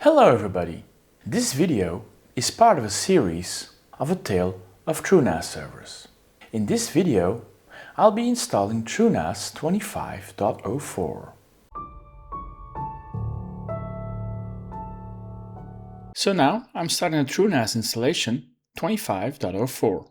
Hello everybody! This video is part of a series of a tale of TrueNAS servers. In this video, I'll be installing TrueNAS 25.04. So now I'm starting a TrueNAS installation 25.04.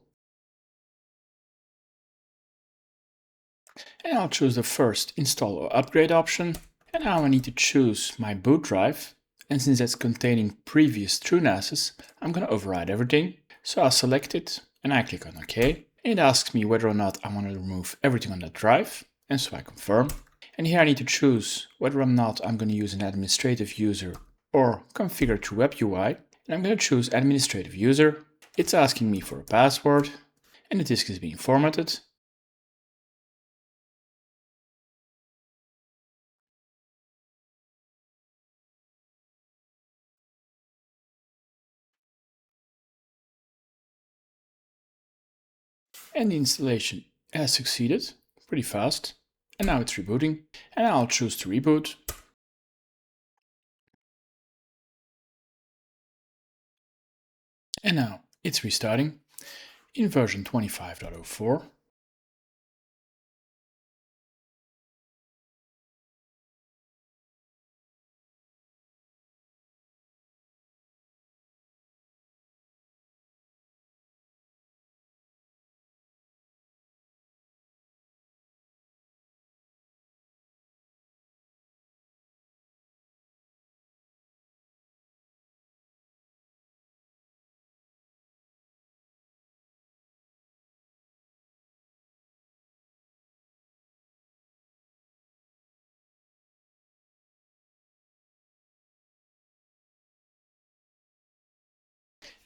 And I'll choose the first install or upgrade option. And now I need to choose my boot drive. And since that's containing previous TrueNASes, I'm going to override everything. So I'll select it and I click on OK. And it asks me whether or not I want to remove everything on that drive. And so I confirm. And here I need to choose whether or not I'm going to use an administrative user or configure through web UI. And I'm going to choose administrative user. It's asking me for a password and the disk is being formatted. And the installation has succeeded pretty fast. And now it's rebooting. And I'll choose to reboot. And now it's restarting in version 25.04.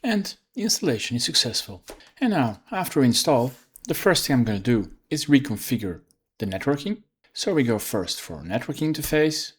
And the installation is successful. And now, after install, the first thing I'm going to do is reconfigure the networking. So we go first for networking interface.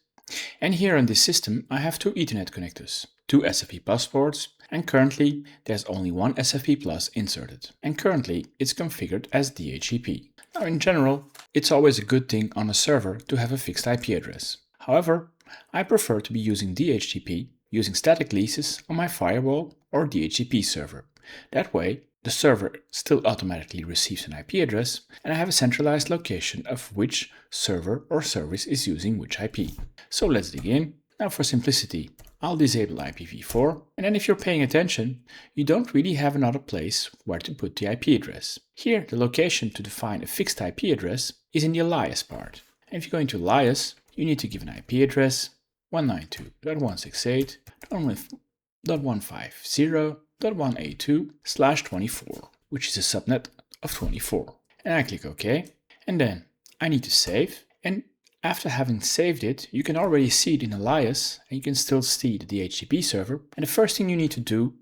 And here on this system, I have two Ethernet connectors, two SFP plus ports, and currently there's only one SFP plus inserted. And currently it's configured as DHCP. Now in general, it's always a good thing on a server to have a fixed IP address. However, I prefer to be using DHCP using static leases on my firewall or DHCP server. That way, the server still automatically receives an IP address and I have a centralized location of which server or service is using which IP. So let's dig in. Now for simplicity, I'll disable IPv4, and then if you're paying attention, you don't really have another place where to put the IP address. Here, the location to define a fixed IP address is in the alias part. And if you go into alias, you need to give an IP address 192.168.150.182/24, which is a subnet of 24. And I click OK. And then I need to save. And after having saved it, you can already see it in alias and you can still see the DHCP server. And the first thing you need to do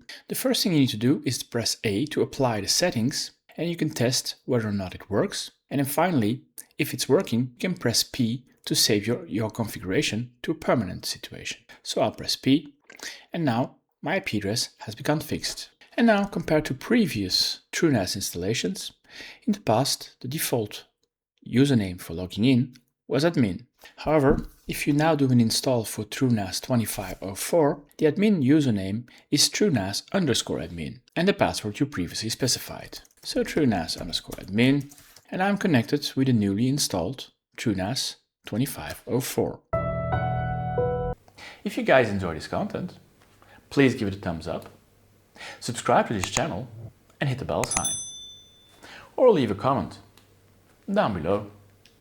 is to press A to apply the settings and you can test whether or not it works. And then finally, if it's working, you can press P to save your configuration to a permanent situation. So I'll press P and now my IP address has become fixed. And now compared to previous TrueNAS installations, in the past the default username for logging in was admin. However, if you now do an install for TrueNAS 25.04, the admin username is TrueNAS_admin and the password you previously specified. So TrueNAS_admin, and I'm connected with the newly installed TrueNAS 25.04. If you guys enjoy this content, please give it a thumbs up, subscribe to this channel and hit the bell sign. Or leave a comment down below.